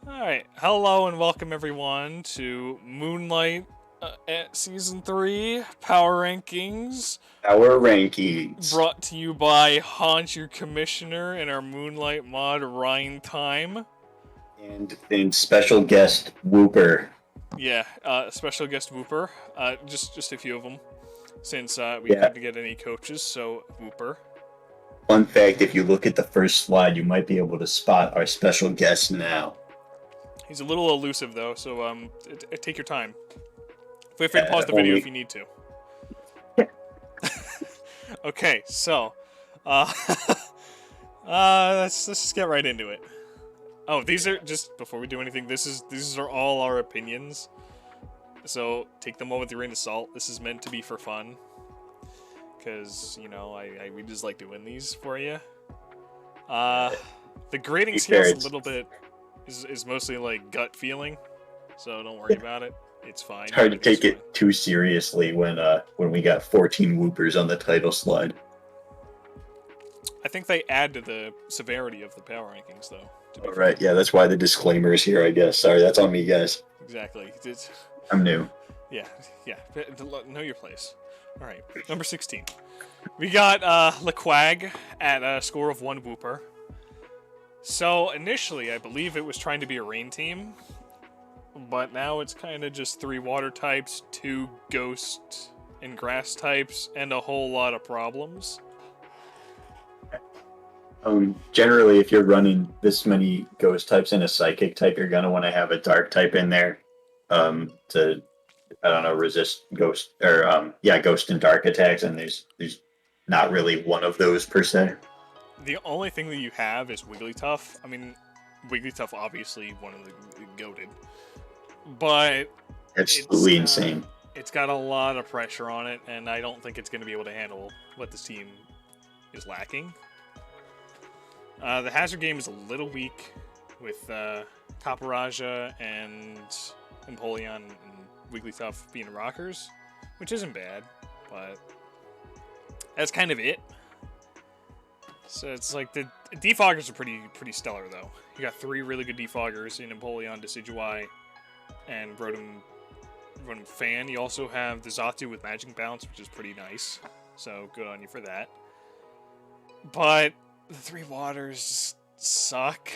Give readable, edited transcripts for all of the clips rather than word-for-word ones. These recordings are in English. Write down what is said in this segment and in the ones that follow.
Alright, hello and welcome everyone to Moonlight at Season 3 Power Rankings, Our rankings. brought to you by Honch, your commissioner, and our Moonlight mod, Ryin Time. And special guest Whooper. Yeah, special guest Whooper. Just a few of them, since we Yeah. couldn't get any coaches, so Whooper. Fun fact, if you look at the first slide, you might be able to spot our special guest now. He's a little elusive though, so take your time. Feel free to pause the video if you need to. Okay, so let's just get right into it. Oh, these are just before we do anything. These are all our opinions, so take them all with a grain of salt. This is meant to be for fun, because we just like doing these for you. The grading scale is a little bit is mostly like gut feeling, so don't worry about it. It's fine. It's hard to take it too seriously when we got 14 Whoopers on the title slide. I think they add to the severity of the power rankings, though. All right, yeah, that's why the disclaimer is here, I guess. Sorry, that's on me, guys. Exactly. I'm new. Yeah. Know your place. All right, number 16. We got LeQuag at a score of 1 Whooper. So initially, I believe it was trying to be a rain team, but now it's kind of just 3 water types, 2 ghost and grass types, and a whole lot of problems. Generally, if you're running this many ghost types and a psychic type, you're gonna want to have a dark type in there, to, I don't know, resist ghost or ghost and dark attacks. And there's not really one of those per se. The only thing that you have is Wigglytuff. I mean, Wigglytuff obviously one of the goated, but Absolutely insane. It's got a lot of pressure on it, and I don't think it's going to be able to handle what this team is lacking. The hazard game is a little weak with Taparaja and Empoleon and Wigglytuff being rockers, which isn't bad, but that's kind of it. So it's like the defoggers are pretty stellar though. You got 3 really good defoggers in Empoleon, Decidueye, and Rotom Fan. You also have the Xatu with Magic Bounce, which is pretty nice. So good on you for that. But the 3 waters suck.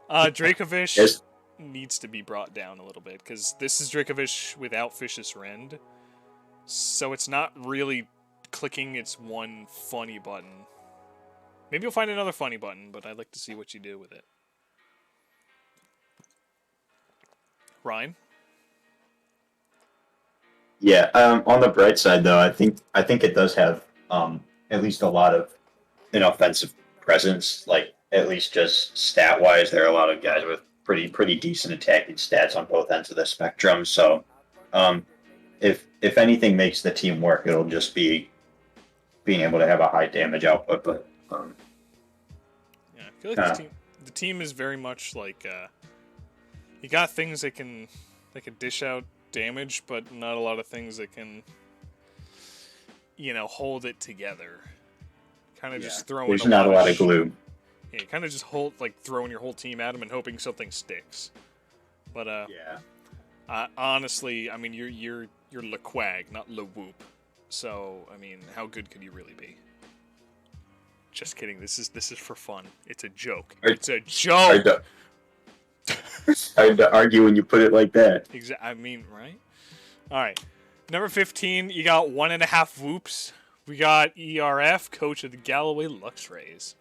Dracovish needs to be brought down a little bit, because this is Dracovish without Fish's Rend. So it's not really clicking its one funny button. Maybe you'll find another funny button, but I'd like to see what you do with it. Ryan? Yeah, on the bright side though, I think it does have at least a lot of an offensive presence. Like, at least just stat wise, there are a lot of guys with pretty decent attacking stats on both ends of the spectrum. So if anything makes the team work, it'll just be being able to have a high damage output. But yeah, I feel like the team is very much like you got things that can dish out damage, but not a lot of things that can hold it together. Kind of just throwing. There's not a lot of glue. Yeah, kind of just throwing your whole team at them and hoping something sticks. But honestly, I mean, you're LeQuag, not LeWhoop. So I mean, how good could you really be? Just kidding. This is for fun. It's a joke. It's a joke. Hard to argue when you put it like that. Exactly. I mean, right? All right. Number 15, you got 1.5 Whoops. We got ERF, coach of the Galloway Luxrays.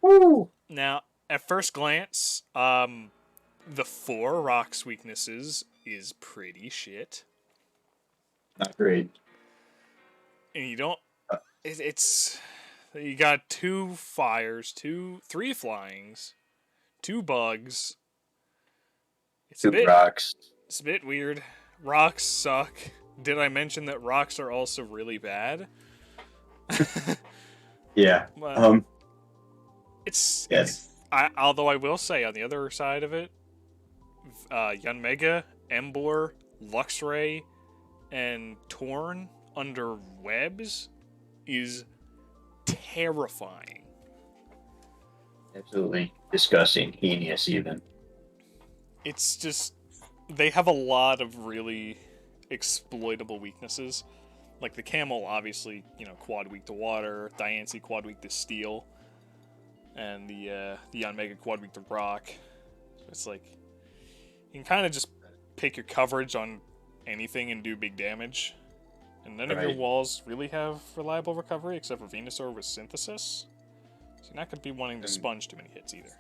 Woo! Now, at first glance, the 4 rocks weaknesses is pretty shit. Not great. And you don't. It's you got 2 fires, 3 flyings, 2 bugs. It's 2 rocks. It's a bit weird. Rocks suck. Did I mention that rocks are also really bad? Yeah. Well, although I will say, on the other side of it, Yanmega, Emboar, Luxray, and Torn under webs is terrifying. Absolutely disgusting, heinous even. it's just they have a lot of really exploitable weaknesses. Like the camel, obviously, quad weak to water. Diancie quad weak to steel, and the Omega quad weak to rock. So it's like you can kind of just pick your coverage on anything and do big damage. And none of your Right. walls really have reliable recovery except for Venusaur with Synthesis. So you're not going to be wanting to sponge too many hits either.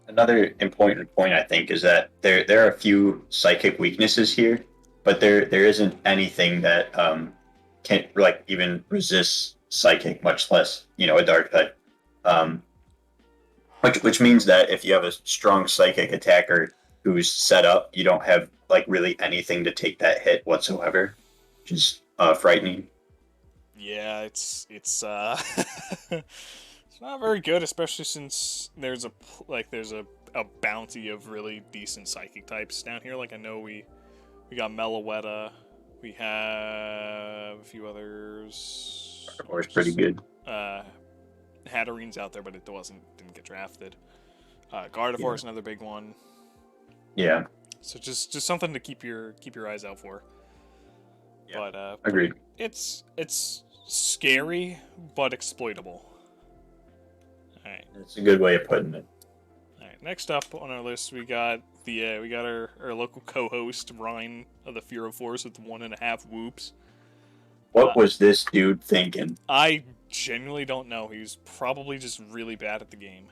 Another important point I think is that there are a few psychic weaknesses here, but there isn't anything that can like even resist psychic, much less a dark type. Um, which means that if you have a strong psychic attacker who's set up, you don't have like really anything to take that hit whatsoever, which is frightening. Yeah, it's it's not very good, especially since there's a bounty of really decent psychic types down here. Like I know we got Meloetta, we have a few others. Or it's pretty good. Hatterene's out there, but it didn't get drafted. Gardevoir is another big one. Yeah. So just something to keep your eyes out for. Yeah. But Agreed. It's scary but exploitable. All right. It's a good way of putting it. All right. Next up on our list, we got our local co-host Ryin of the Fear of Force with 1.5 whoops. What was this dude thinking? I genuinely don't know. He was probably just really bad at the game.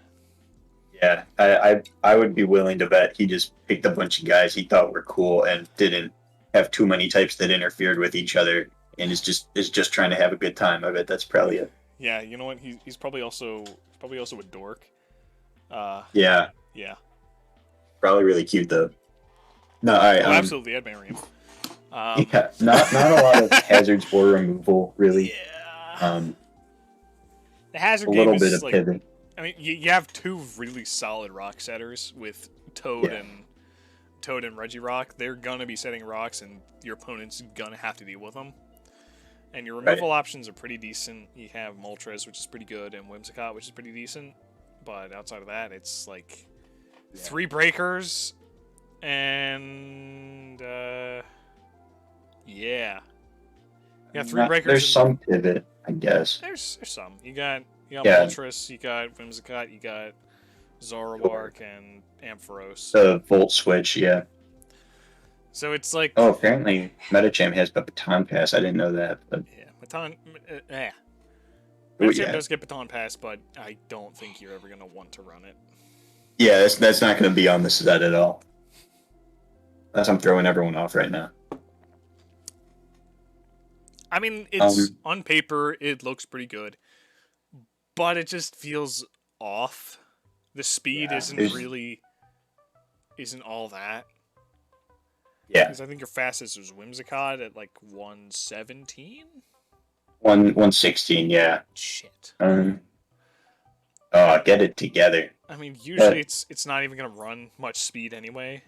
Yeah, I would be willing to bet he just picked a bunch of guys he thought were cool and didn't have too many types that interfered with each other, and is just trying to have a good time. I bet that's probably it. Yeah, you know what? He's probably also a dork. Yeah, Yeah. probably really cute though. No, all right. Oh, absolutely, I'd marry him. Yeah, not a lot of hazards or removal really. Yeah. The hazard A game little is bit of like, pivot. I mean, you have two really solid rock setters with Toad Yeah. and Regirock. They're gonna be setting rocks, and your opponent's gonna have to deal with them. And your removal options are pretty decent. You have Moltres, which is pretty good, and Whimsicott, which is pretty decent. But outside of that, it's like 3 breakers, and yeah. You got 3 breakers. There's some pivot, I guess. There's some. You got Yeah. Moltres, you got Whimsicott, you got Zoroark, and Ampharos. The Volt Switch, yeah. So it's like... Oh, apparently Metacham has a Baton Pass. I didn't know that. But... Yeah, Baton... Oh, Metacham yeah. does get Baton Pass, but I don't think you're ever going to want to run it. Yeah, that's not going to be on the set at all. Unless I'm throwing everyone off right now. I mean, it's on paper, it looks pretty good, but it just feels off. The speed isn't all that. Yeah. Because I think your fastest was Whimsicott at like 117? 116, yeah. Shit. Get it together. I mean, usually it's not even gonna run much speed anyway,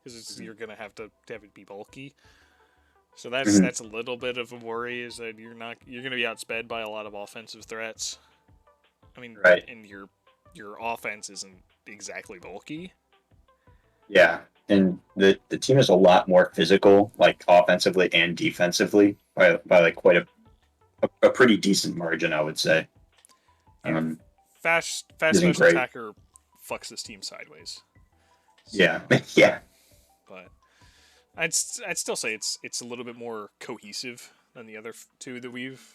because you're gonna have to have it be bulky. So that's a little bit of a worry, is that you're gonna be outsped by a lot of offensive threats. I mean, and your offense isn't exactly bulky. Yeah, and the team is a lot more physical, like offensively and defensively, by like quite a pretty decent margin, I would say. Fast special attacker fucks this team sideways. So, yeah, yeah. But I'd still say it's a little bit more cohesive than the other 2 that we've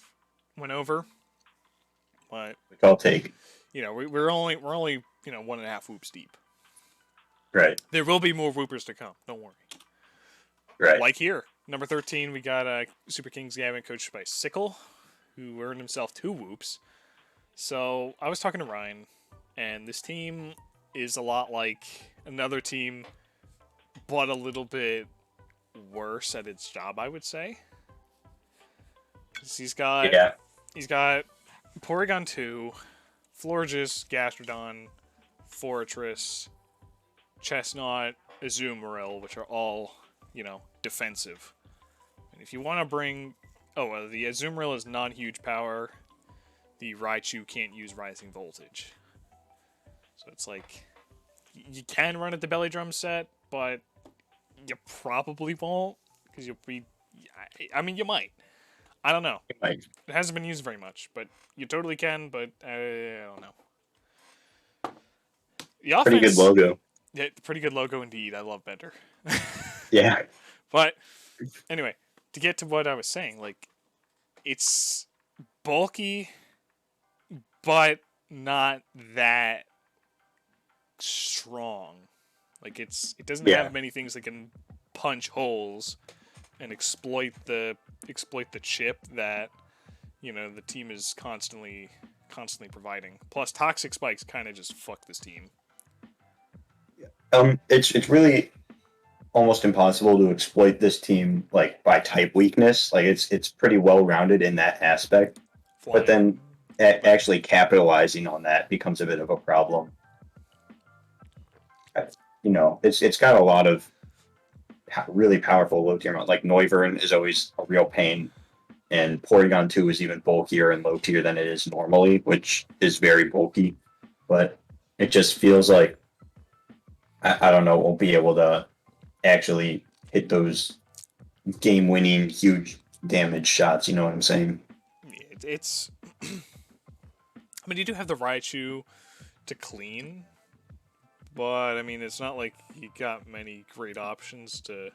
went over. But Which I'll take. We're only 1.5 whoops deep. Right. There will be more whoopers to come. Don't worry. Right. Like here, number 13, we got Super Kings Gavin, coached by Sickle, who earned himself 2 whoops. So I was talking to Ryan, and this team is a lot like another team, but a little bit worse at its job, I would say. He's got Porygon 2, Florges, Gastrodon, Fortress, Chestnut, Azumarill, which are all, defensive. And if you want to bring... the Azumarill is non-huge power. The Raichu can't use Rising Voltage. So it's like... you can run it the belly drum set, but you probably won't because you'll be. I mean, you might. I don't know. Like, It hasn't been used very much, but you totally can. But I don't know. The pretty good offense, logo. yeah, pretty good logo indeed. I love Bender. Yeah. But anyway, to get to what I was saying, like it's bulky, but not that strong. Like it doesn't Yeah. have many things that can punch holes and exploit the chip that the team is constantly providing. Plus, toxic spikes kind of just fuck this team. It's really almost impossible to exploit this team like by type weakness. Like it's pretty well rounded in that aspect, but Flying, then actually capitalizing on that becomes a bit of a problem. It's got a lot of really powerful low tier. Like Noivern is always a real pain, and Porygon 2 is even bulkier and low tier than it is normally, which is very bulky. But it just feels like I don't know, won't be able to actually hit those game winning huge damage shots, you know what I'm saying? it's. I mean, you do have the Raichu to clean, but I mean, it's not like you got many great options to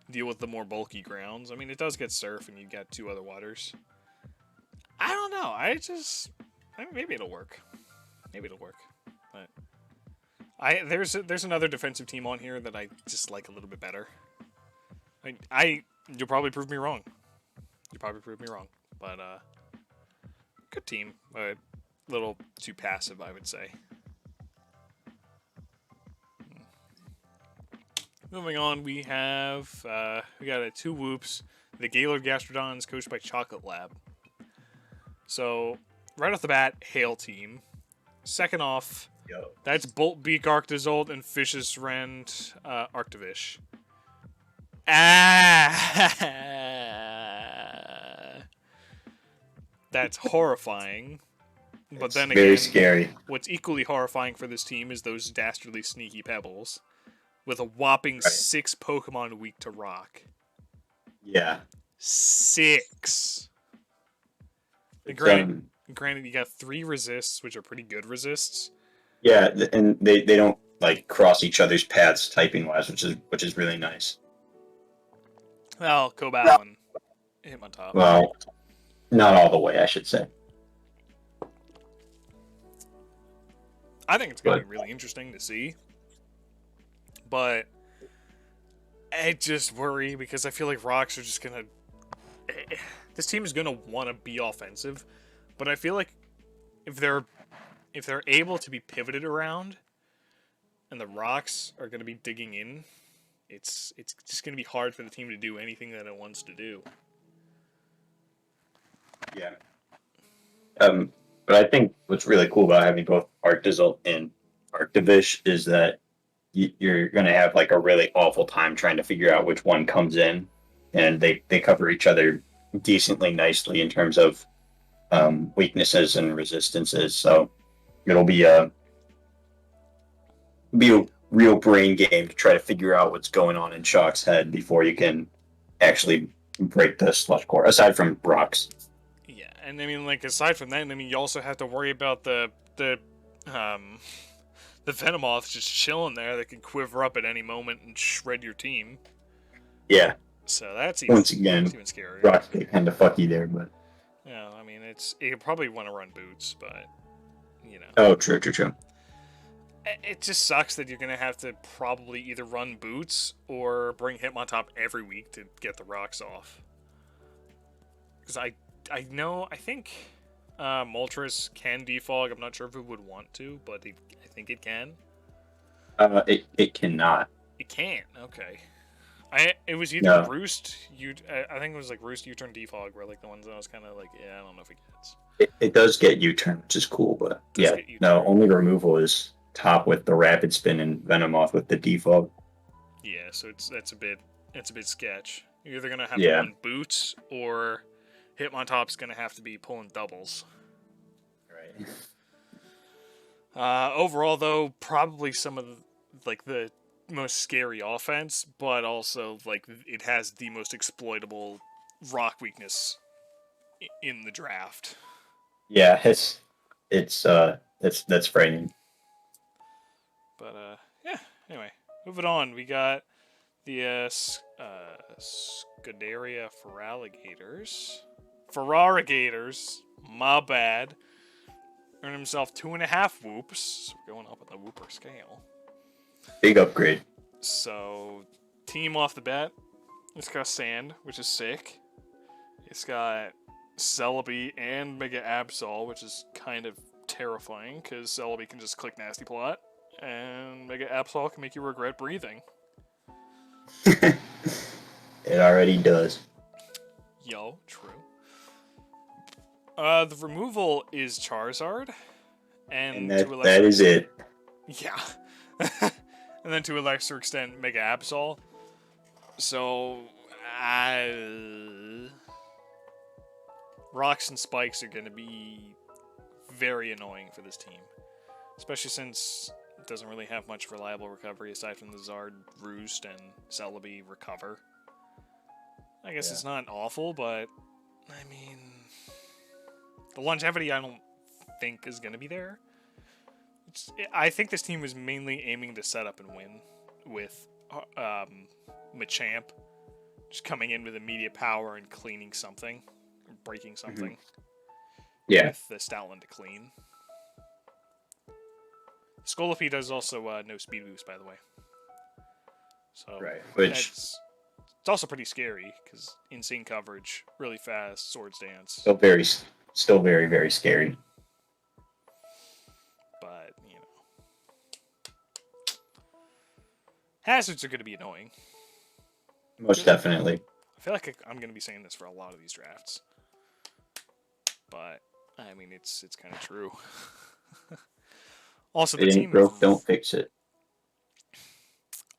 deal with the more bulky grounds. I mean, it does get Surf, and you got 2 other waters. I don't know. Maybe it'll work. Maybe it'll work. But there's another defensive team on here that I just like a little bit better. You'll probably prove me wrong. But good team, but a little too passive, I would say. Moving on, we got 2 Whoops. The Gaylord Gastrodon is coached by Chocolate Lab. So, right off the bat, Hail Team. Second off, that's Bolt Beak Arctozolt and Fish's Rend Arctovish. That's horrifying. But then again, very scary. What's equally horrifying for this team is those dastardly sneaky Pebbles. With a whopping 6 Pokemon weak to rock. Yeah. 6. And granted, you got 3 resists, which are pretty good resists. Yeah, and they don't like cross each other's paths typing wise, which is really nice. Well, Cobal and Hitmontop. Well, not all the way, I should say. I think it's going to be really interesting to see. But I just worry because I feel like Rocks are just going to... This team is going to want to be offensive, but I feel like if they're able to be pivoted around and the Rocks are going to be digging in, it's just going to be hard for the team to do anything that it wants to do. Yeah. But I think what's really cool about having both Arctozolt and Arctovish is that you're going to have like a really awful time trying to figure out which one comes in, and they cover each other decently nicely in terms of weaknesses and resistances. So it'll be a real brain game to try to figure out what's going on in Shock's head before you can actually break the Slush Core, aside from Rocks. Yeah, and I mean, like, aside from that, I mean, you also have to worry about the Venomoths just chilling there that can quiver up at any moment and shred your team. Yeah. So that's even scarier. Rocks get kind of fucky there, but yeah, I mean, you probably want to run Boots, but Oh, true. It just sucks that you're gonna have to probably either run Boots or bring Hitmontop every week to get the rocks off. Because I think Moltres can defog. I'm not sure if it would want to, but I think it can. It cannot. It can. Okay. It was either Roost. I think it was like Roost, U-turn, defog were like the ones that I was kind of like, yeah, I don't know if it gets. It does get U-turn, which is cool, but yeah, no. Only removal is top with the Rapid Spin and Venomoth with the defog. Yeah, so that's a bit sketch. You're either gonna have to run Boots or Hitmontop's gonna have to be pulling doubles. Right. Overall, though, probably some of the most scary offense, but also it has the most exploitable rock weakness in the draft. Yeah, that's frightening. But yeah. Anyway, moving on. We got the Scuderia Ferrarigators. My bad. Earned himself 2.5 whoops. So we're going up on the whooper scale. Big upgrade. So, team off the bat. It's got Sand, which is sick. It's got Celebi and Mega Absol, which is kind of terrifying because Celebi can just click Nasty Plot, and Mega Absol can make you regret breathing. It already does. Yo, true. The removal is Charizard, and that is it. Yeah. And then to a lesser extent, Mega Absol. So, Rocks and Spikes are going to be very annoying for this team. Especially since it doesn't really have much reliable recovery aside from the Zard Roost and Celebi Recover. I guess it's not awful, but, I mean, the longevity I don't think is going to be there. I think this team was mainly aiming to set up and win with Machamp just coming in with immediate power and cleaning something, breaking something. Yeah. With the Stoutland to clean. Scolipede does also no speed boost, by the way. So right, which it's also pretty scary because insane coverage, really fast, Swords Dance. Still very, very scary. But hazards are going to be annoying. Most definitely. I feel like I'm going to be saying this for a lot of these drafts. But, I mean, it's kind of true. Also, the team broke, don't fix it.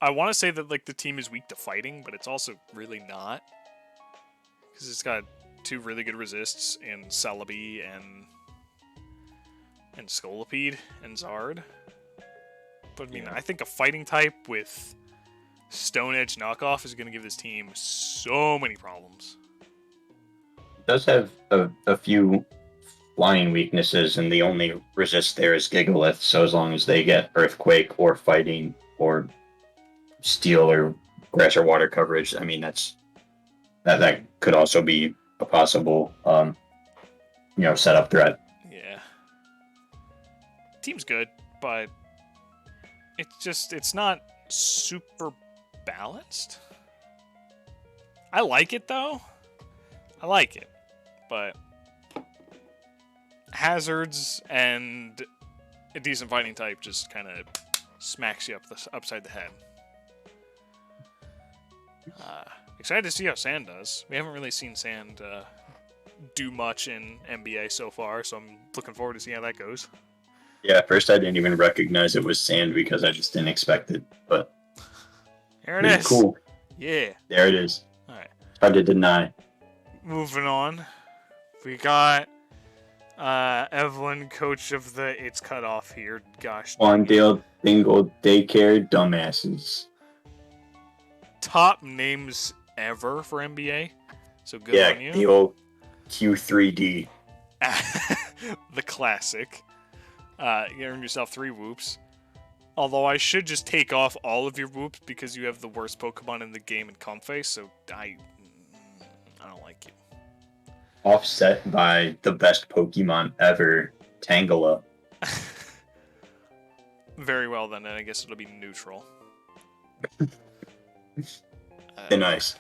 I want to say that the team is weak to fighting, but it's also really not. Because it's got 2 really good resists in Celebi and Scolipede and Zard. But, I mean, I think a fighting type with Stone Edge knockoff is going to give this team so many problems. It does have a few flying weaknesses, and the only resist there is Gigalith, so as long as they get Earthquake or Fighting or Steel or Grass or Water coverage, I mean, that could also be a possible setup threat. Yeah. Team's good, but it's not super balanced. I like it, though. I like it. But hazards and a decent fighting type just kind of smacks you upside the head. Excited to see how Sand does. We haven't really seen Sand do much in MBA so far, so I'm looking forward to seeing how that goes. Yeah, at first I didn't even recognize it was Sand because I just didn't expect it, but there it is. Cool. Yeah. There it is. All right. Hard to deny. Moving on, we got Evelyn, coach of the It's Cut Off here. Gosh. Wandale Dingle Daycare Dumbasses. Top names ever for MBA. So good on you. Yeah, the old Q3D. The classic. You earned yourself 3 whoops. Although I should just take off all of your whoops because you have the worst Pokemon in the game in Comfey, so I don't like you. Offset by the best Pokemon ever, Tangela. Very well then, and I guess it'll be neutral. Nice.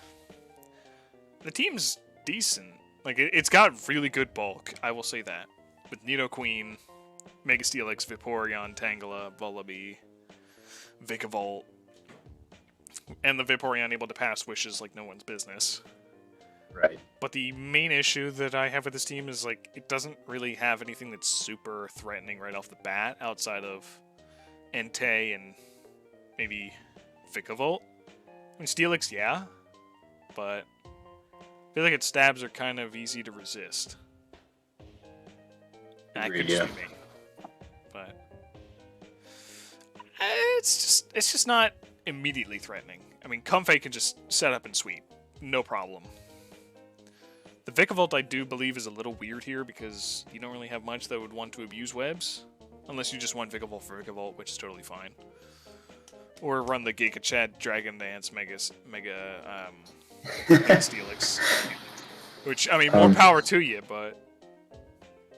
The team's decent. It's got really good bulk, I will say that. With Nidoqueen, Mega Steelix, Vaporeon, Tangela, Vullaby, Vikavolt, and the Vaporeon able to pass wishes like no one's business. Right. But the main issue that I have with this team is it doesn't really have anything that's super threatening right off the bat outside of Entei and maybe Vikavolt. I mean, Steelix, yeah, but I feel like its stabs are kind of easy to resist. That could just be me. But it's just not immediately threatening. I mean, Comfey can just set up and sweep, no problem. The Vikavolt, I do believe, is a little weird here because you don't really have much that would want to abuse webs, unless you just want Vikavolt for Vikavolt, which is totally fine. Or run the Gigachad Dragon Dance Mega Steelix, which I mean, more power to you, but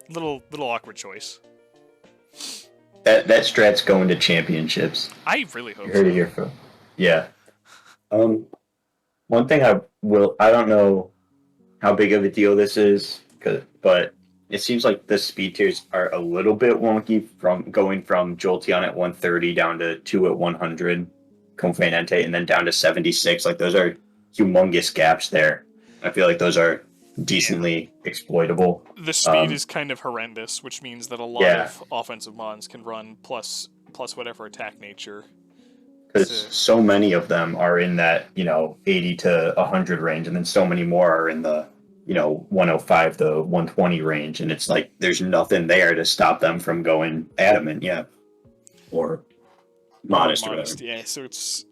little awkward choice. That strat's going to championships. I really hope You heard it here first. Yeah. One thing I don't know how big of a deal this is, but it seems like the speed tiers are a little bit wonky from going from Jolteon at 130 down to 2 at 100, Comfey and Entei, and then down to 76. Like, those are humongous gaps there. I feel like those are decently exploitable. The speed is kind of horrendous, which means that a lot of offensive mons can run plus whatever attack nature. Because so many of them are in that, 80 to 100 range, and then so many more are in the, 105 to 120 range, and it's like there's nothing there to stop them from going adamant, or modest, or whatever. Yeah. So it's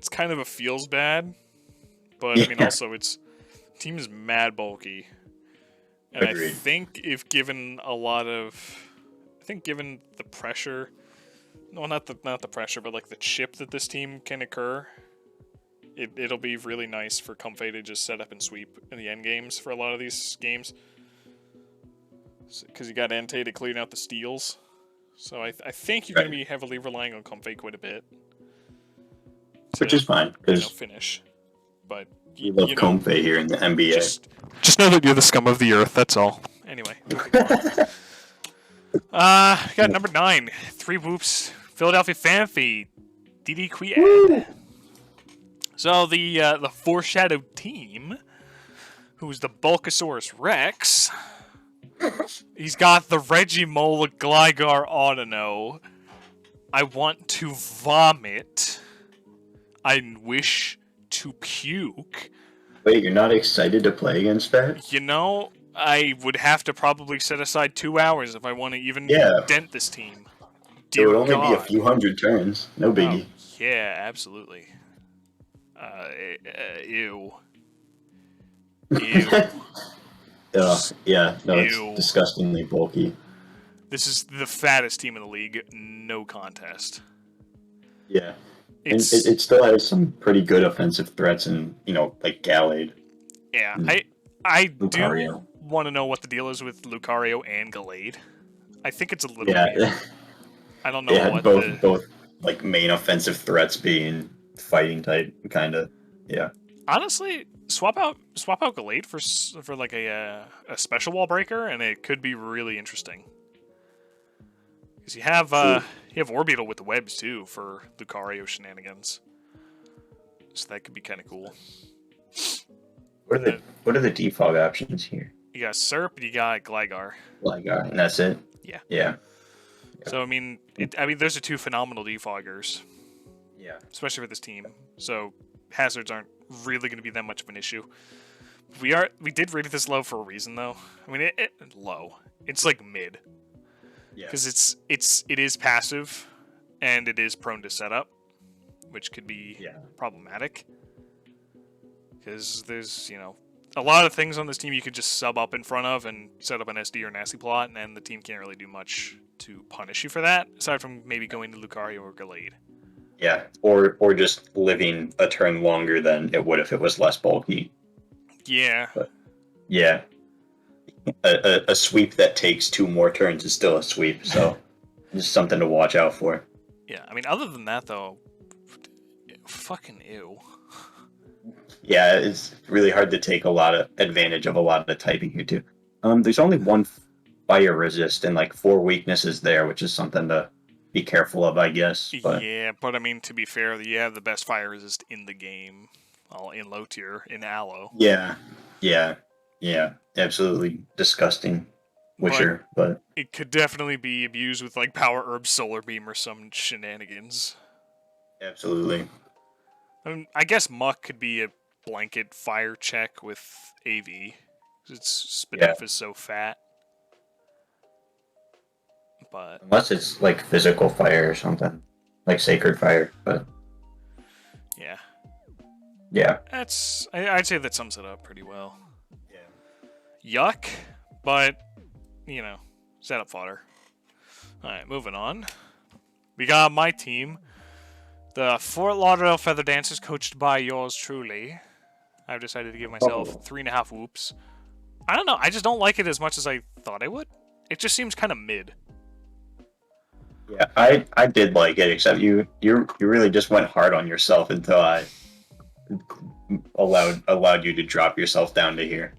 kind of a feels bad, but I mean also team is mad bulky, and Agreed. I think given the pressure, well, not the pressure, but like the chip that this team can occur, it'll be really nice for Comfey to just set up and sweep in the end games for a lot of these games, because you got Entei to clean out the steals. So I think you're going to be heavily relying on Comfey quite a bit, which is fine because finish. But you love Comfey here in the MBA. Just know that you're the scum of the earth. That's all. Anyway. We got number 9, 3 whoops, Philadelphia Fanfy, DD Quiad. So the foreshadowed team, who's the Bulkasaurus Rex, he's got the Regimole Gligar Autono. I want to vomit. I wish to puke. Wait, you're not excited to play against that? I would have to probably set aside 2 hours if I want to even dent this team. It would only be a few hundred turns. No biggie. Yeah, absolutely. Ew. It's disgustingly bulky. This is the fattest team in the league, no contest. Yeah. It still has some pretty good offensive threats and, like Gallade. Yeah, I do want to know what the deal is with Lucario and Gallade. I think it's a little weird. I don't know what both like main offensive threats being fighting type, kind of. Yeah. Honestly, swap out Gallade for like a special wall breaker, and it could be really interesting. Because you have Orbeetle with the webs too for Lucario shenanigans, so that could be kind of cool. What are the defog options here? You got Serp, and you got Gligar. And that's it. Yeah. So I mean, those are 2 phenomenal defoggers. Yeah. Especially for this team. So hazards aren't really going to be that much of an issue. We did rate it this low for a reason, though. I mean, it low. It's like mid. Yeah. Because it is passive, and it is prone to setup, which could be problematic. Because there's a lot of things on this team you could just sub up in front of and set up an SD or nasty plot, and then the team can't really do much to punish you for that, aside from maybe going to Lucario or Gallade. Yeah, or just living a turn longer than it would if it was less bulky. Yeah. But, yeah. A sweep that takes 2 more turns is still a sweep, so just something to watch out for. Yeah, I mean, other than that, though, fucking ew. Yeah, it's really hard to take a lot of advantage of a lot of the typing here, too. There's only 1 fire resist and, 4 weaknesses there, which is something to be careful of, I guess. But... Yeah, but I mean, to be fair, you have the best fire resist in the game, in low tier, in Aloe. Yeah, absolutely disgusting Wisher, but... It could definitely be abused with, Power Herb Solar Beam or some shenanigans. Absolutely. I mean, I guess Muck could be a blanket fire check with AV. Its Spadef is so fat. But unless it's physical fire or something. like Sacred Fire, but Yeah. yeah. I'd say that sums it up pretty well. Yeah. Yuck, but, setup fodder. Alright, moving on. We got my team. The Fort Lauderdale Feather Dancers, coached by yours truly. I've decided to give myself 3.5 whoops. I don't know, I just don't like it as much as I thought I would. It just seems kind of mid. Yeah, I did like it, except you really just went hard on yourself until I allowed you to drop yourself down to here.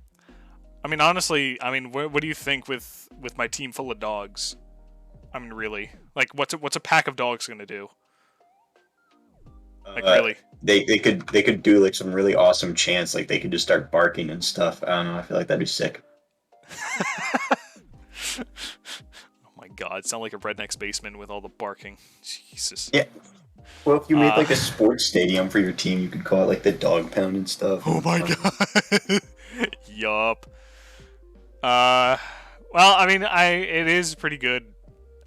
I mean, honestly, what do you think with my team full of dogs? I mean, really, like, what's a pack of dogs gonna do? Like, really? They could do like some really awesome chants, like they could just start barking and stuff. I don't know. I feel like that'd be sick. Oh my god, sound like a redneck spaceman with all the barking. Jesus. Yeah. Well, if you made like a sports stadium for your team, you could call it like the dog pound and stuff. Oh my god. Yup. Well, I mean, it is pretty good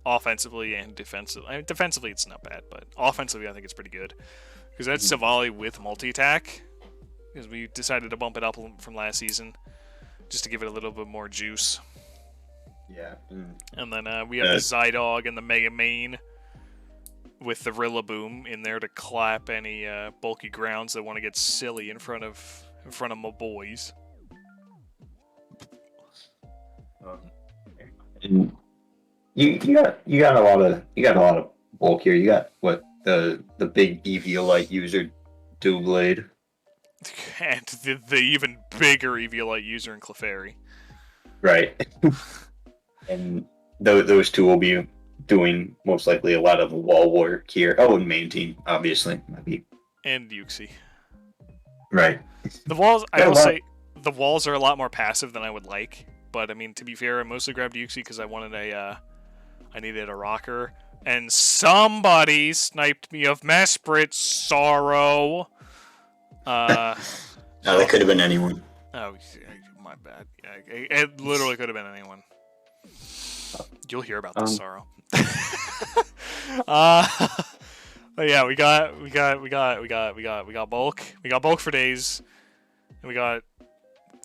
offensively and defensively. I mean, defensively, it's not bad, but offensively, I think it's pretty good. Because that's Savali with multi-attack. Because we decided to bump it up from last season. Just to give it a little bit more juice. Yeah. And then we have the Zydog and the Mega Main. With the Rillaboom in there to clap any bulky grounds that want to get silly in front of my boys. And you got a lot of bulk here. You got what the big Eviolite user, Doublade, And the even bigger Eviolite user in Clefairy. right? And those two will be doing most likely a lot of wall work here. Oh, and main team, obviously, maybe. And Yuxi. Right. The walls, I will say, the walls are a lot more passive than I would like. But I mean, to be fair, I mostly grabbed Yuxi because I needed a rocker, and somebody sniped me of Mesprit Sorrow. No, that could have been anyone. Oh, my bad. Yeah, it literally could have been anyone. You'll hear about this, Sorrow. But yeah, we got bulk. We got bulk for days, and we got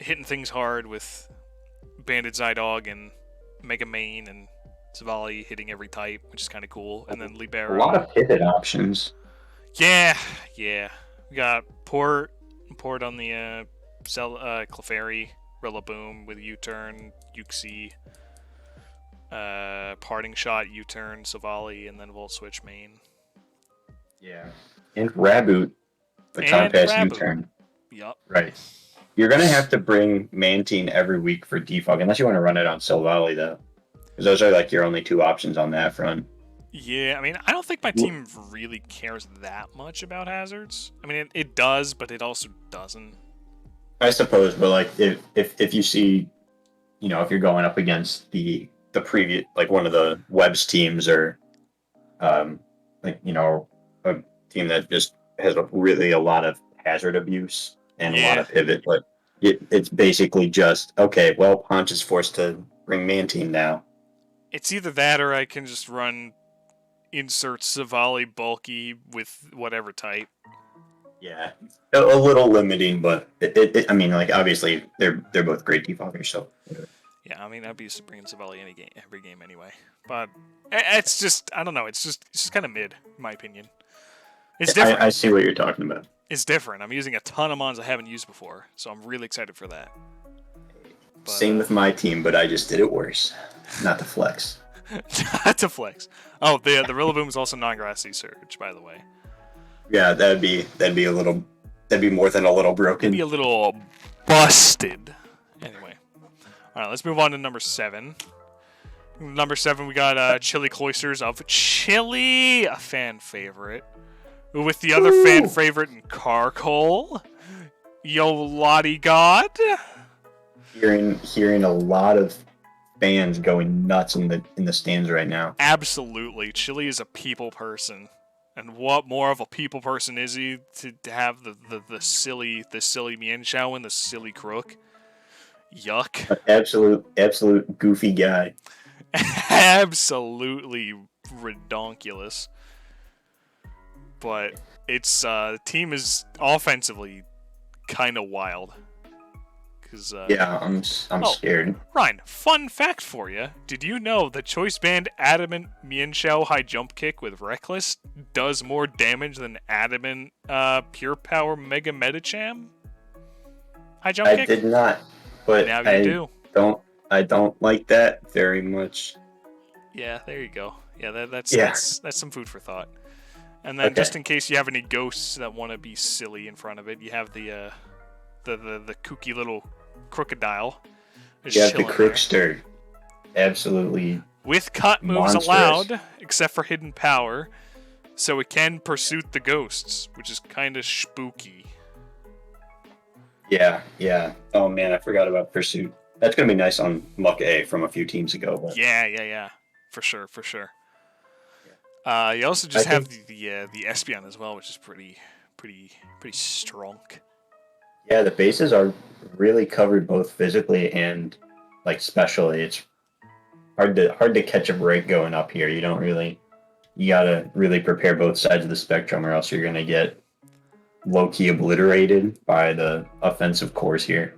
hitting things hard with Bandit Zydog and Mega Main and Savali hitting every type, which is kind of cool. And then Libero. A lot of pivot options. Yeah. We got Port on the Clefairy, Rillaboom with U-turn, Yuxi, Parting Shot, U-turn, Savali, and then Volt Switch main. Yeah. And Raboot, baton pass U-turn. Yup. Right. You're going to have to bring Mantine every week for defog, unless you want to run it on Silvally, though. Because those are like your only two options on that front. Yeah, I mean, I don't think my team really cares that much about hazards. I mean, it does, but it also doesn't. I suppose, but like if you see, if you're going up against the previous, like one of the Web's teams, or a team that just has a lot of hazard abuse and a lot of pivot, but it's basically just, okay, well, Honch is forced to bring Mantine now. It's either that or I can just run insert Savali bulky with whatever type. Yeah, a little limiting, but I mean, like, obviously they're both great defoggers, so. Yeah, I mean, I'd be used to bringing Savali every game anyway. But it's just, I don't know, it's just kind of mid, in my opinion. It's different. I see what you're talking about. It's different. I'm using a ton of mons I haven't used before, so I'm really excited for that. But, same with my team, but I just did it worse. Not to flex. Not to flex. Oh, the Rillaboom is also non-grassy surge, by the way. Yeah, that'd be more than a little broken. It'd be a little busted. Anyway. Alright, let's move on to number 7. Number 7, we got Chili Cloisters of Chili, a fan favorite. With the other fan favorite in Carcole. Yo Lottie God. Hearing a lot of fans going nuts in the stands right now. Absolutely. Chili is a people person. And what more of a people person is he to have the silly Mienshao and the silly Crook? Yuck. Absolute goofy guy. Absolutely redonkulous. but it's the team is offensively kind of wild. Cause, Yeah, I'm scared. Ryan, fun fact for you. Did you know the choice band Adamant Mienshao high jump kick with Reckless does more damage than Adamant Pure Power Mega Metacham? High jump kick? I did not, but Now you do. I don't like that very much. Yeah, there you go. Yeah, that's some food for thought. And then just in case you have any ghosts that want to be silly in front of it, you have the kooky little crocodile. You have the Crookster. Absolutely. With cut moves monstrous. allowed, except for hidden power, so it can pursue the ghosts, which is kind of spooky. Yeah. Oh man, I forgot about Pursuit. That's gonna be nice on Muck A from a few teams ago. But... Yeah. For sure. You also just have the Espeon as well, which is pretty strong. Yeah, the bases are really covered both physically and like specially. It's hard to catch a break going up here. You gotta really prepare both sides of the spectrum, or else you're gonna get low-key obliterated by the offensive cores here.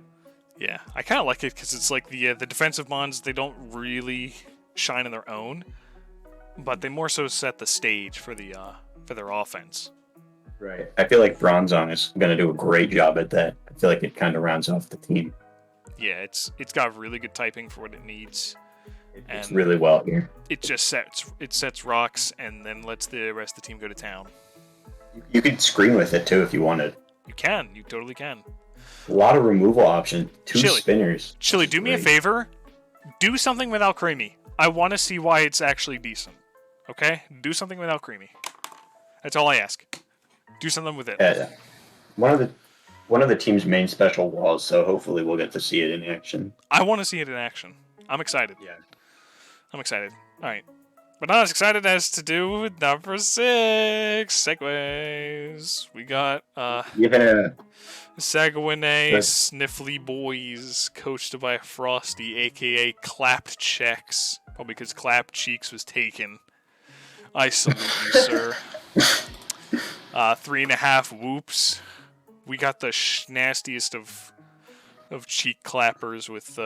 Yeah, I kind of like it because it's like the defensive mons, they don't really shine on their own, but they more so set the stage for their offense. Right. I feel like Bronzong is going to do a great job at that. I feel like it kind of rounds off the team. Yeah, it's got really good typing for what it needs. It's really well here. It just sets rocks and then lets the rest of the team go to town. You could screen with it too if you wanted. You totally can. A lot of removal options. Two spinners. Chili, do me a favor. Do something without Creamy. I want to see why it's actually decent. Okay? Do something without Creamy. That's all I ask. Do something with it. Yeah. One of the team's main special walls, so hopefully we'll get to see it in action. I want to see it in action. I'm excited. Yeah. I'm excited. All right. But not as excited as to do with number 6. Segways. We got Sagawine Sniffly Boys, coached by Frosty, a.k.a. Clapped Checks. Probably because Clapped Cheeks was taken. I salute you, sir. 3.5 whoops. We got the nastiest of cheek clappers with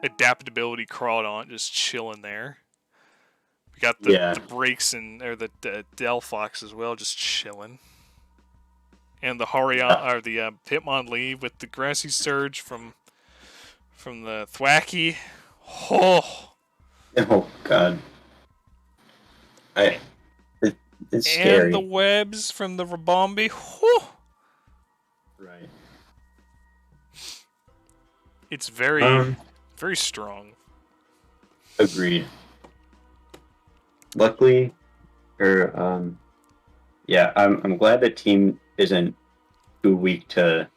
adaptability crawled on, just chilling there. We got the breaks or the Delphox as well, just chilling. And the or the Hitmonlee with the Grassy Surge from the Thwacky. Oh god. It's scary. And the webs from the Rabombi. Right. It's very strong. Agreed. Luckily, I'm glad the team isn't too weak to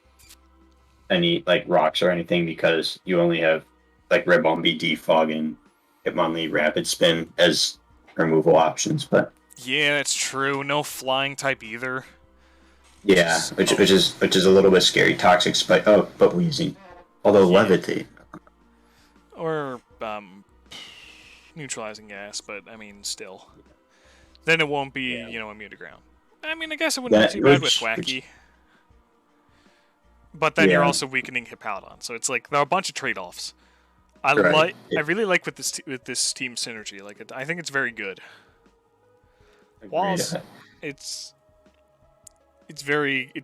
any like rocks or anything, because you only have like Rabombi, Defog, and Hitmonlee Rapid Spin as removal options, but yeah, that's true. No flying type either. Yeah, which is a little bit scary. Toxic Spike. Oh, but Wheezy. Although Levitate. Or neutralizing gas, but I mean, still. Then it won't be immune to ground. I mean, I guess it wouldn't be too bad with Thwacky. But then you're also weakening Hippowdon, so it's like there are a bunch of trade-offs. I really like with this team synergy. Like, I think it's very good. Whilst it's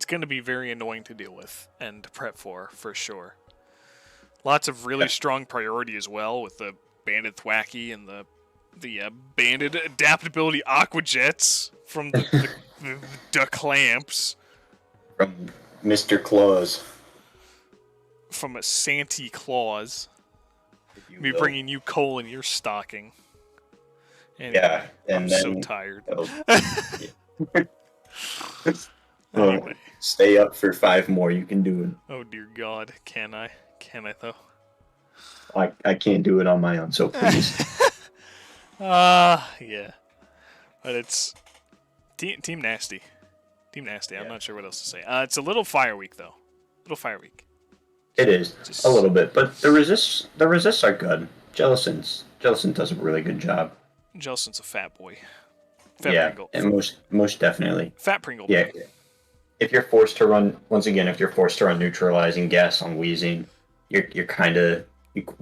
going to be very annoying to deal with and to prep for sure. Lots of really strong priority as well with the banded Thwacky and the banded adaptability Aqua Jets from the Clamps. From Mr. Claus. From a Santa Claus. Me bringing you coal in your stocking. Anyway, I'm so tired. Anyway. Stay up for 5 more. You can do it. Oh dear God, can I? Can I though? I can't do it on my own, so please. Yeah. But it's Team Nasty. Team Nasty. I'm not sure what else to say. It's a little Fire Week though. Fire Week. It is a little bit, but the resists are good. Jellicent does a really good job. Jellicent's a fat boy. Fat Yeah, Pringle. and most definitely. Fat Pringle. Yeah. If you're forced to run if you're forced to run neutralizing gas on wheezing, you're kind of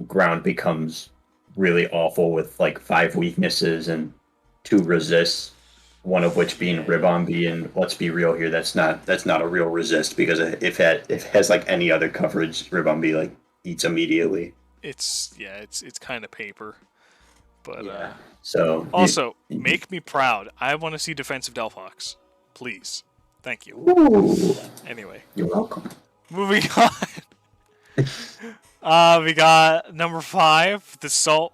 ground becomes really awful with like 5 weaknesses and 2 resists, one of which being Ribombee. And let's be real here, that's not a real resist, because if it has like any other coverage, Ribombee like eats immediately. It's kind of paper, but So also make me proud. I want to see defensive Delphox, please. Thank you. Ooh, Anyway, you're welcome. moving on. We got number 5, the Salt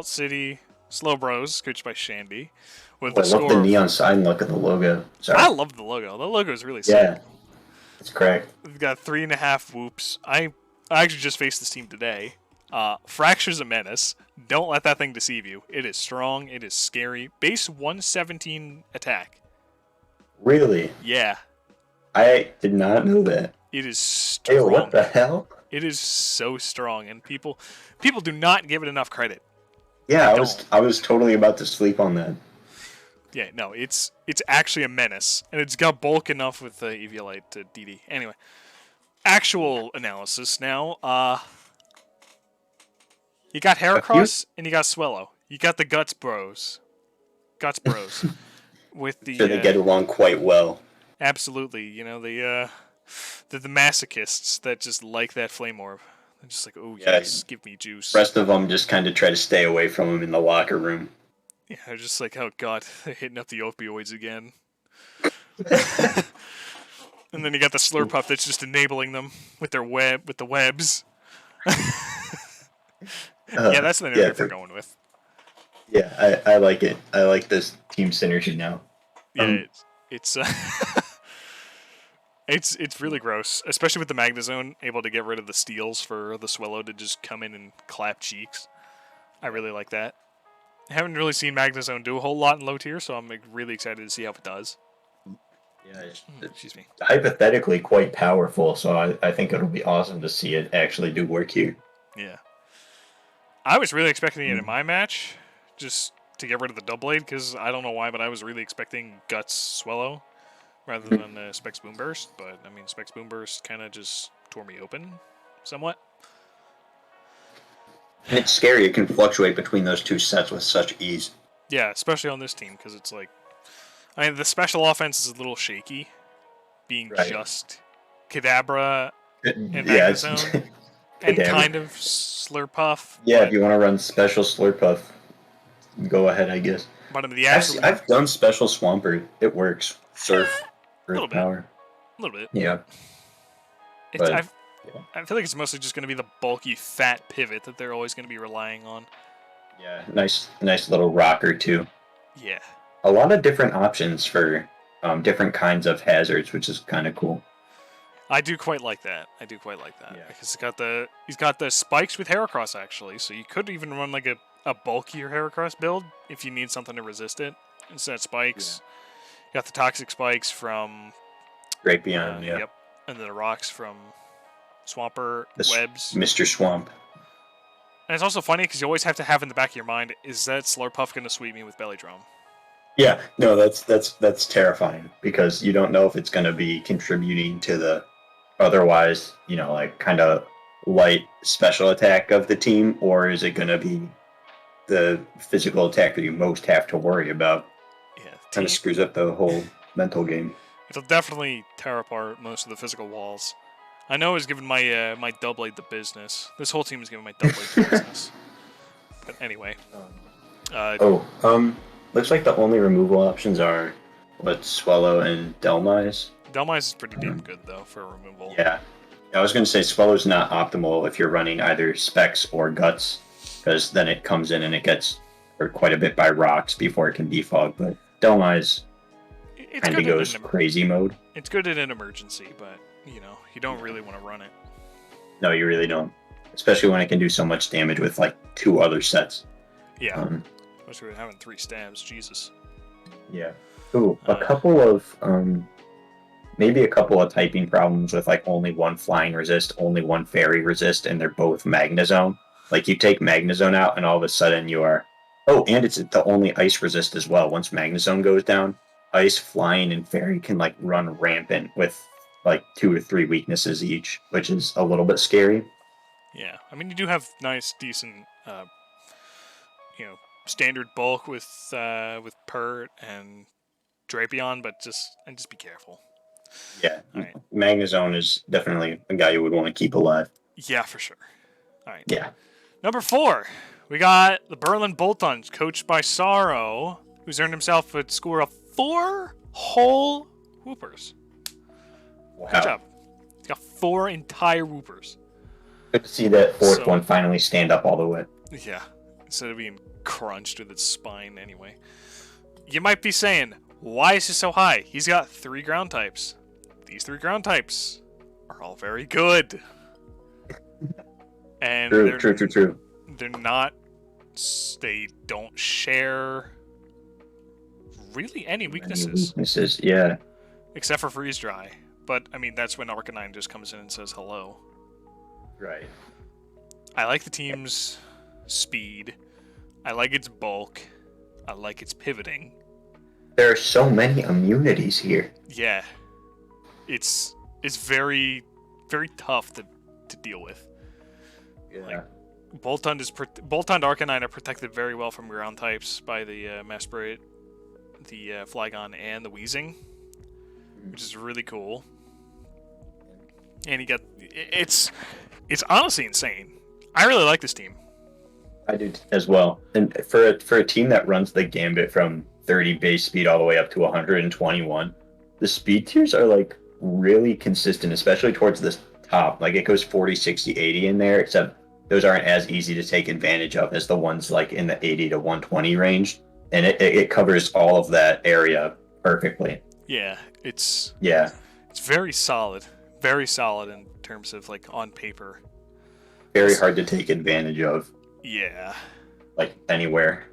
City Slowbros, coached by Shandy, with I the love score. the neon sign. Look at the logo. Sorry. I love the logo. The logo is really sick. Yeah, it's correct. We've got 3.5 whoops. I actually just faced this team today. Fracture's a menace. Don't let that thing deceive you. It is strong. It is scary. Base 117 attack. Really? Yeah. I did not know that. It is strong. Hey, what the hell? It is so strong, and people do not give it enough credit. Yeah, I was totally about to sleep on that. Yeah, no, it's actually a menace, and it's got bulk enough with the Eviolite to DD. Anyway, actual analysis now. You got Heracross and you got Swellow. You got the Guts Bros. With the So they get along quite well. Absolutely, you know, the masochists that just like that flame orb. They're just like, oh yes, give me juice. The rest of them just kind of try to stay away from him in the locker room. Yeah, they're just like, oh god, they're hitting up the opioids again. And then you got the Slurpuff that's just enabling them with the webs. Yeah, that's the narrative we're going with. Yeah, I like it. I like this team synergy now. Yeah, it's really gross, especially with the Magnezone able to get rid of the steals for the Swellow to just come in and clap cheeks. I really like that. I haven't really seen Magnezone do a whole lot in low tier, so I'm really excited to see how it does. Yeah, excuse me. Hypothetically quite powerful, so I think it'll be awesome to see it actually do work here. Yeah. I was really expecting it in my match, just to get rid of the double blade, because I don't know why, but I was really expecting Guts Swellow rather than Specs Boomburst, but I mean, Specs Boomburst kind of just tore me open somewhat. And it's scary, it can fluctuate between those two sets with such ease. Yeah, especially on this team, because it's like, I mean, the special offense is a little shaky, being just Kadabra and Magnezone, and kind of Slurpuff. Yeah, if you want to run special Slurpuff, go ahead, I guess. But I mean, I've done special Swampert. It works. Surf, Earth Power. A little bit. Yeah. I feel like it's mostly just going to be the bulky, fat pivot that they're always going to be relying on. Yeah, nice little rocker, too. Yeah. A lot of different options for different kinds of hazards, which is kind of cool. I do quite like that. Yeah. Because he's got the spikes with Heracross, actually, so you could even run like a bulkier Heracross build if you need something to resist it. Instead of spikes, you got the toxic spikes from Drapion, Yep. And then the rocks from Swampert, webs. Mr. Swamp. And it's also funny because you always have to have in the back of your mind, is that Slurpuff going to sweep me with Belly Drum? Yeah, no, that's terrifying, because you don't know if it's going to be contributing to the otherwise, like kind of light special attack of the team, or is it going to be the physical attack that you most have to worry about? Yeah, kind of screws up the whole mental game. It'll definitely tear apart most of the physical walls. I know it's given my my Doublade the business. This whole team is giving my Doublade the business. But anyway. Looks like the only removal options are Swallow and Delmise. Delmise is pretty damn good though for removal. Yeah. I was going to say Swallow's not optimal if you're running either Specs or Guts, because then it comes in and it gets hurt quite a bit by rocks before it can defog, but Delmise kind of goes crazy mode. It's good in an emergency, but you don't really want to run it. No, you really don't. Especially when it can do so much damage with like 2 other sets. Yeah. Especially with having 3 stabs, Jesus. Yeah. Ooh, a couple of maybe a couple of typing problems with like only 1 flying resist, only 1 fairy resist, and they're both Magnezone. Like you take Magnezone out and all of a sudden you are Oh, and it's the only ice resist as well. Once Magnezone goes down, Ice, Flying, and Fairy can like run rampant with like 2 or 3 weaknesses each, which is a little bit scary. Yeah, I mean you do have nice, decent, you know, standard bulk with Pert and Drapion, but just be careful. Yeah, All right. Magnezone is definitely a guy you would want to keep alive. Yeah, for sure. All right. Yeah. Number 4, we got the Berlin Boltons, coached by Sorrow, who's earned himself a score of 4 whole whoopers. Wow. Good job. He's got 4 entire whoopers. Good to see that fourth one finally stand up all the way. Yeah, instead of being crunched with its spine anyway. You might be saying, why is he so high? He's got 3 ground types. These 3 ground types are all very good. And True. They're not. They don't share really any weaknesses. Yeah. Except for Freeze Dry. But, I mean, that's when Arcanine just comes in and says hello. Right. I like the team's speed. I like its bulk. I like its pivoting. There are so many immunities here. Yeah. It's very, very tough to deal with. Yeah. Like, Boltund and Arcanine are protected very well from ground types by the Mesprit, the Flygon, and the Weezing, which is really cool. And it's honestly insane. I really like this team. I do as well. And for a team that runs the gambit from 30 base speed all the way up to 121, the speed tiers are like really consistent, especially towards the top. Like it goes 40, 60, 80 in there, except those aren't as easy to take advantage of as the ones like in the 80 to 120 range. And it covers all of that area perfectly. Yeah, it's very solid in terms of like on paper. Very hard to take advantage of. Yeah. Like anywhere.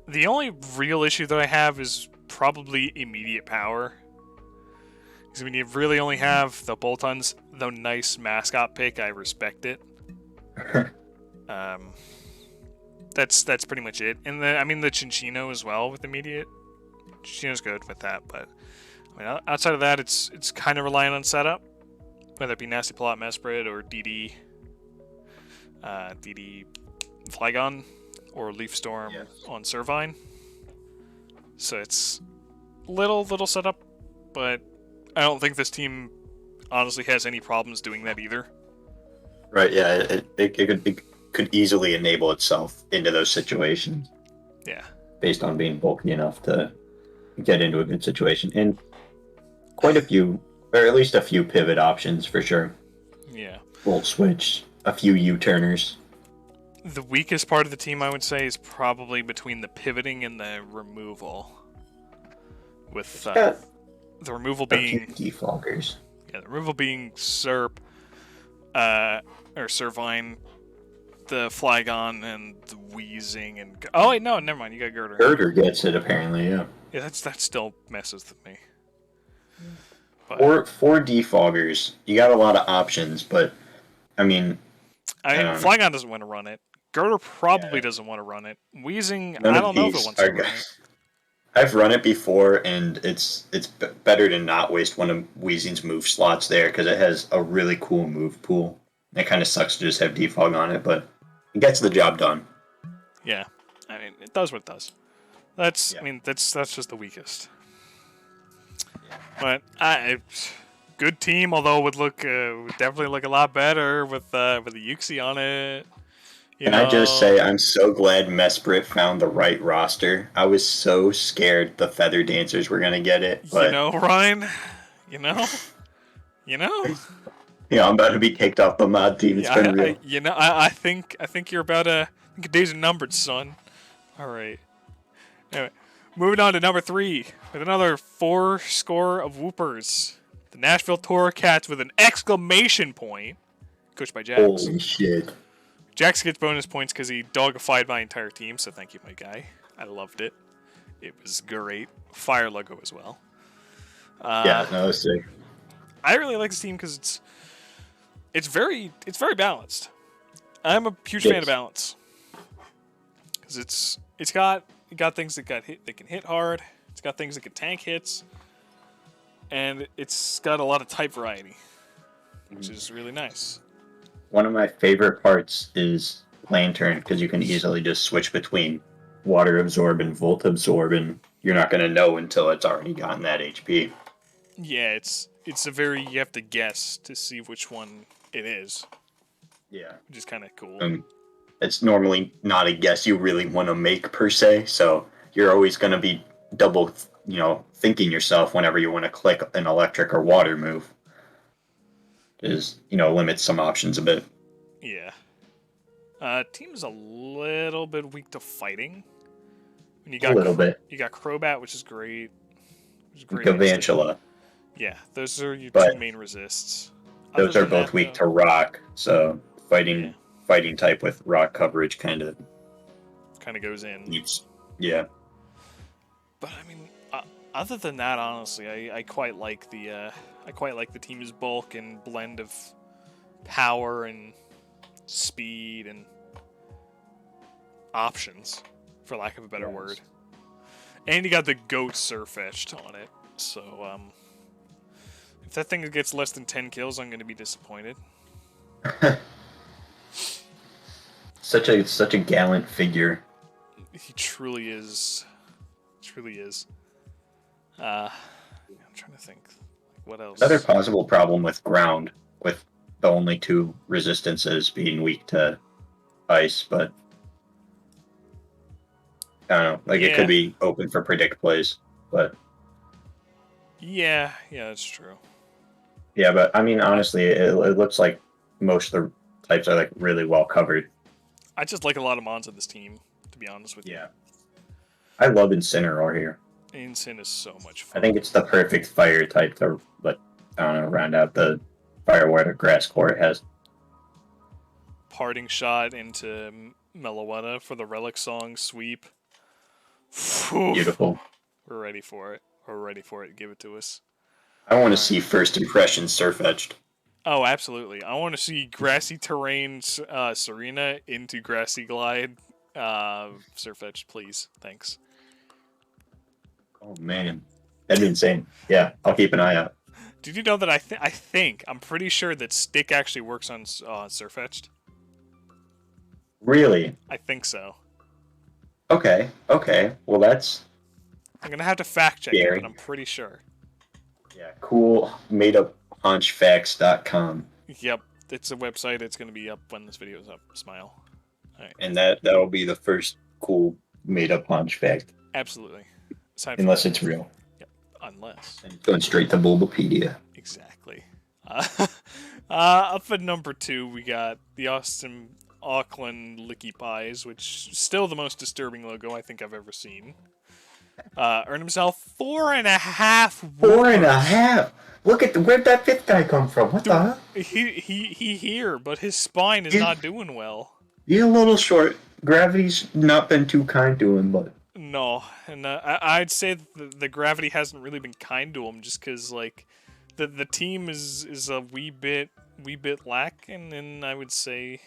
The only real issue that I have is probably immediate power. Because when you really only have the Boltons, the nice mascot pick, I respect it. That's pretty much it. And the Chinchino as well with immediate. Chinchino's good with that, but I mean, outside of that, it's kind of relying on setup, whether it be Nasty Plot, Mesprit, or DD Flygon, or Leaf Storm on Servine. So it's little setup, but I don't think this team honestly has any problems doing that either. Right, yeah, it could easily enable itself into those situations. Yeah. Based on being bulky enough to get into a good situation. And quite a few, or at least a few pivot options for sure. Yeah. Volt switch, a few U-turners. The weakest part of the team, I would say, is probably between the pivoting and the removal. With the removal being defoggers. Yeah, the removal being Serp, or Servine, the Flygon, and the Weezing, and oh wait, no, never mind. You got Girder. Girder gets it apparently, yeah. Yeah, that still messes with me. But for defoggers, you got a lot of options, but I mean, Flygon doesn't want to run it. Girder probably doesn't want to run it. Weezing, I don't know if it wants to run it. I've run it before, and it's better to not waste one of Weezing's move slots there because it has a really cool move pool. It kind of sucks to just have defog on it, but it gets the job done. Yeah, I mean it does what it does. That's just the weakest. But good team, although would definitely look a lot better with the Yuxi on it. Can I just say I'm so glad Mesprit found the right roster. I was so scared the Feather Dancers were gonna get it. But Ryan. Yeah, I'm about to be kicked off the mod team. It's been real. I think you're about to. I think your days are numbered, son. All right. Anyway, moving on to number 3 with another 4 score of whoopers. The Nashville Toro Cats with an exclamation point, coached by Jax. Holy shit! Jax gets bonus points because he dogified my entire team. So thank you, my guy. I loved it. It was great. Fire logo as well. Yeah, no, it's sick. I really like this team because it's very balanced. I'm a huge fan of balance. because it's got things that can hit hard. It's got things that can tank hits, and it's got a lot of type variety, which is really nice. One of my favorite parts is Lantern, because you can easily just switch between water absorb and volt absorb, and you're not going to know until it's already gotten that HP. Yeah, it's you have to guess to see which one it is. Yeah. Which is kind of cool. It's normally not a guess you really want to make per se, so you're always going to be double, thinking yourself whenever you want to click an electric or water move. Is limits some options a bit. Yeah. Team is a little bit weak to fighting. And you got a little bit. You got Crobat, which is great. Gavantula. Yeah, those are your two main resists. Those are both weak to rock, so fighting type with rock coverage kind of goes in. Yeah. But I mean, other than that, honestly, I quite like the team's bulk and blend of power and speed and options, for lack of a better word. And you got the goat Surfetched on it, so if that thing gets less than 10 kills, I'm going to be disappointed. Such a gallant figure. He truly is. I'm trying to think. What else? Another possible problem with ground, with the only two resistances being weak to ice, but I don't know. It could be open for predict plays, but yeah, that's true. Yeah, but I mean, honestly, it looks like most of the types are really well covered. I just like a lot of mons on this team, to be honest with you. Yeah. I love Incineroar here. Incin is so much fun. I think it's the perfect fire type to, round out the fire water grass core it has. Parting shot into Meloetta for the Relic Song sweep. Beautiful. We're ready for it. Give it to us. I want to see first impression Surfetched. Oh, absolutely. I want to see Grassy Terrain Serena into Grassy Glide Surfetched, please. Thanks. Oh, man. That'd be insane. Yeah, I'll keep an eye out. Did you know that I'm pretty sure that Stick actually works on Surfetched? Really? I think so. Okay. Well, that's... I'm going to have to fact check it, but I'm pretty sure. Yeah, cool. Made up honchfacts.com. Yep, it's a website. It's going to be up when this video is up. Smile. All right. And that'll be the first cool made up honch fact. Absolutely. Unless it's real. Yep. Unless. And going straight to Bulbapedia. Exactly. Up at number 2, we got the Auckland Licky Pies, which is still the most disturbing logo I think I've ever seen. Earned himself 4.5. 4.5. Look at where'd that fifth guy come from? What the hell? He here, but his spine is not doing well. He's a little short. Gravity's not been too kind to him, but no, and I'd say the gravity hasn't really been kind to him, just because the team is a wee bit lacking, and I would say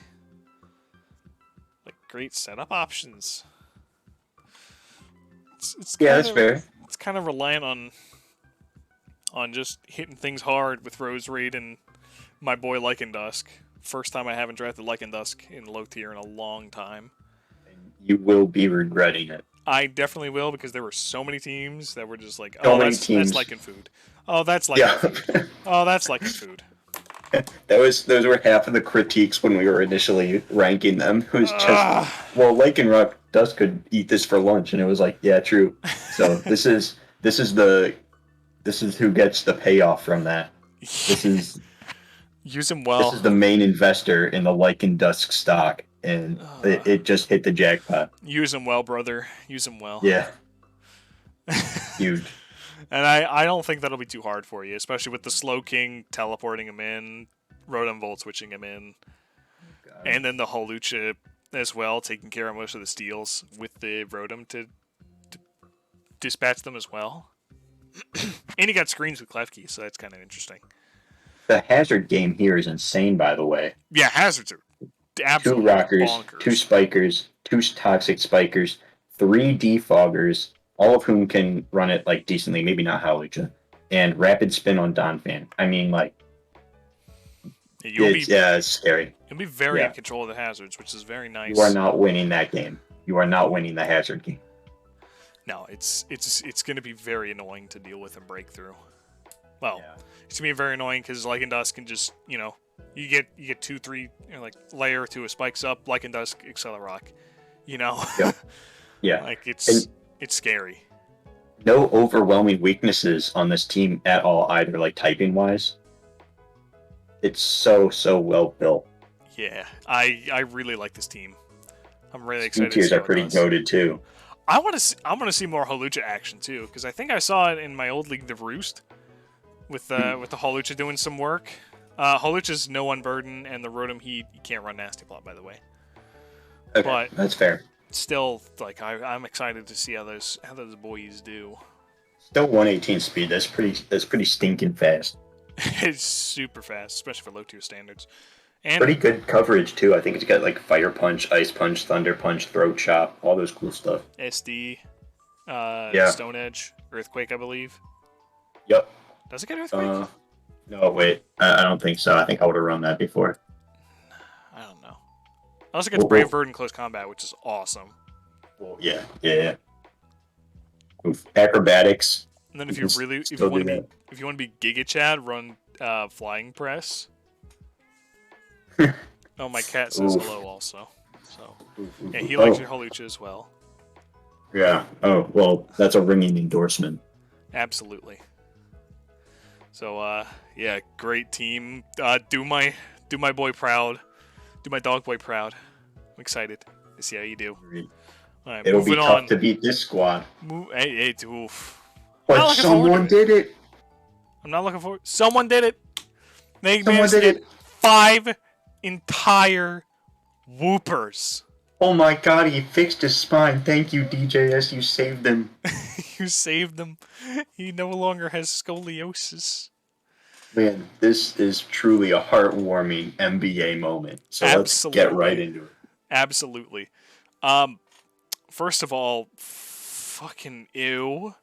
great setup options. That's fair. It's kind of reliant on just hitting things hard with Roserade and my boy Lycandusk. First time I haven't drafted Lycandusk in low tier in a long time. You will be regretting it. I definitely will, because there were so many teams that were just like, oh, that's Lycan food. Oh, that's Lycan food. Oh, that's Lycan food. Those were half of the critiques when we were initially ranking them. It was just, well, Lycanrock Dusk could eat this for lunch, and it was like, yeah, true. So this is who gets the payoff from that. This is use him well. This is the main investor in the Lycan Dusk stock, and it just hit the jackpot. Use him well, brother. Use him well. Yeah. Huge. And I don't think that'll be too hard for you, especially with the Slow King teleporting him in, Rotom Volt switching him in, and then the Holucha as well, taking care of most of the steals with the Rotom to dispatch them as well. And he got screens with Klefki, so that's kind of interesting. The hazard game here is insane, by the way. Yeah, hazards are 2 absolutely rockers, bonkers. 2 spikers, 2 toxic spikers, 3 defoggers, all of whom can run it like decently, maybe not Hawlucha, and rapid spin on Donphan. I mean, like, it's scary. You'll be very in Yeah. control of the hazards, which is very nice. You are not winning that game. You are not winning the hazard game. No, it's going to be very annoying to deal with and break through. Well, it's going to be very annoying because Lycan Dusk can just, you get 2, 3, like layer to a spikes up, Lycan Dusk, Accelerock, Yeah. Yeah. Like it's scary. No overwhelming weaknesses on this team at all either, like typing wise. It's so well built. Yeah, I really like this team. I'm really excited. Tiers are pretty goated too. I want to see more Hawlucha action too, because I think I saw it in my old league, the Roost, with the Hawlucha doing some work. Hawlucha's no unburden, and the Rotom Heat you can't run Nasty Plot, by the way. Okay, but that's fair. Still, like I'm excited to see how those boys do. Still 118 speed. That's pretty stinking fast. It's super fast, especially for low tier standards. And pretty good coverage too. I think it's got like Fire Punch, Ice Punch, Thunder Punch, Throat Chop, all those cool stuff. SD, yeah. Stone Edge, Earthquake, I believe. Yep. Does it get Earthquake? No, wait. I don't think so. I think I would have run that before. I don't know. I also gets Brave Bird in close combat, which is awesome. Well, yeah. Oof. Acrobatics. And then if you want to be Giga Chad, run Flying Press. Oh, my cat says hello also. So yeah, he likes your Hawlucha as well. Yeah. Oh well, that's a ringing endorsement. Absolutely. So yeah, great team. Do my boy proud. Do my dog boy proud. I'm excited to see how you do. All right, it'll be tough to beat this squad. Hey, oof. But someone did it. I'm not looking forward. Someone did it. Someone did it. 5 entire whoopers. Oh my god, he fixed his spine. Thank you, DJS. You saved him. You saved him. He no longer has scoliosis. Man, this is truly a heartwarming MBA moment. So let's get right into it. Absolutely. First of all, fucking ew.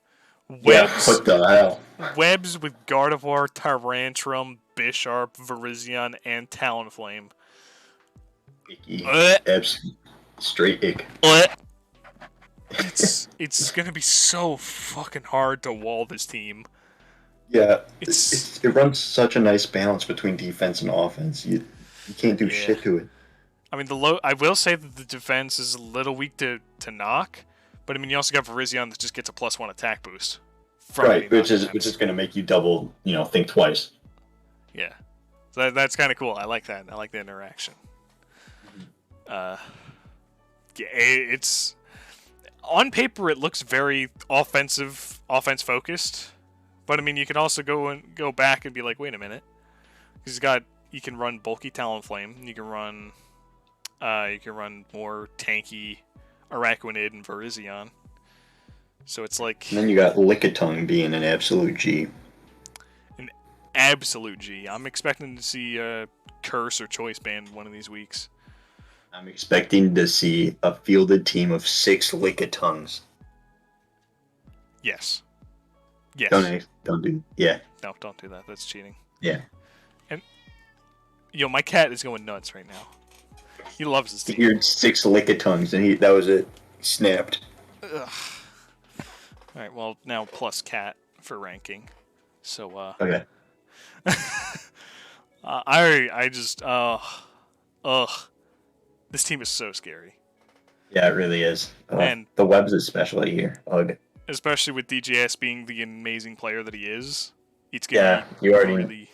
Webs, what the hell? Webs with Gardevoir, Tyrantrum, Bisharp, Virizion, and Talonflame. Icky. Straight ick. It's gonna be so fucking hard to wall this team. Yeah, it runs such a nice balance between defense and offense. You can't do shit to it. I mean, I will say that the defense is a little weak to knock, but I mean, you also got Virizion that just gets a +1 attack boost. Right, which is going to make you double, think twice. Yeah, so that's kind of cool. I like that. I like the interaction. Yeah, it's on paper it looks very offense focused, but I mean, you can also go back and be like, wait a minute, because you can run bulky Talonflame, you can run more tanky Araquanid and Virizion. So it's like... And then you got Lickitung being an absolute G. An absolute G. I'm expecting to see Curse or Choice Band one of these weeks. I'm expecting to see a fielded team of 6 Lickitungs. Yes. Yes. Don't do... Yeah. No, don't do that. That's cheating. Yeah. And, my cat is going nuts right now. He loves this team. He heard 6 Lickitungs, and that was it. He snapped. Ugh. Alright, well, now plus cat for ranking. So, Okay. I just, this team is so scary. Yeah, it really is. And the webs especially here. Ugh. Especially with DJS being the amazing player that he is. It's going to be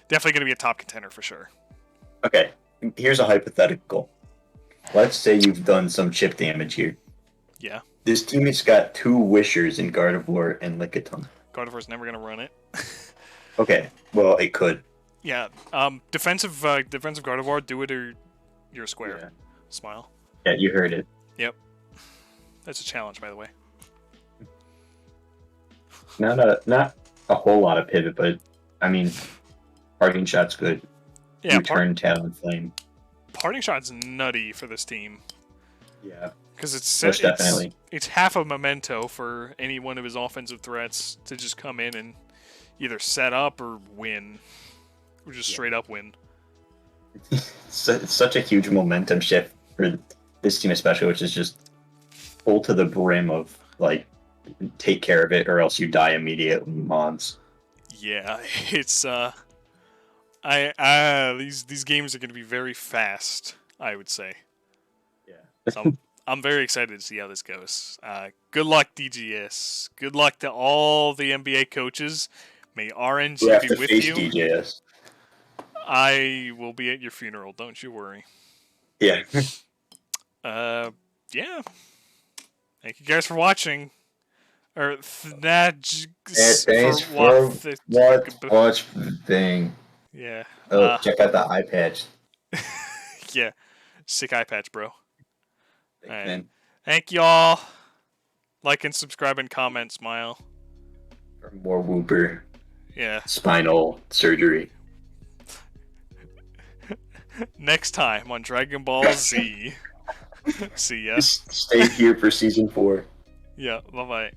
definitely going to be a top contender for sure. Okay, here's a hypothetical. Let's say you've done some chip damage here. Yeah. This team has got 2 Wishers in Gardevoir and Lickitung. Gardevoir's never going to run it. Okay, well, it could. Yeah, defensive Gardevoir, do it or you're a square. Yeah. Smile. Yeah, you heard it. Yep. That's a challenge, by the way. Not a whole lot of pivot, but, I mean, parting shot's good. Yeah, Turn Talonflame. parting shot's nutty for this team. Yeah. Because Most definitely. it's half a memento for any one of his offensive threats to just come in and either set up or win. Or just straight up win. It's such a huge momentum shift for this team especially, which is just full to the brim of, like, take care of it or else you die immediately, Mons. Yeah, it's these games are going to be very fast, I would say. Yeah. So I'm very excited to see how this goes. Good luck, DGS. Good luck to all the MBA coaches. May You RNG have be to with face you. DJS. I will be at your funeral. Don't you worry. Yeah. Yeah. Thank you guys for watching. Or Thanks for watch thing. Yeah. Oh, check out the eye patch. Yeah. Sick eye patch, bro. Thanks, Alright. man. Thank y'all. Like and subscribe and comment, smile. For more Whooper Yeah. spinal surgery. Next time on Dragon Ball Z. See ya. Stay here for season 4. Yeah, bye-bye.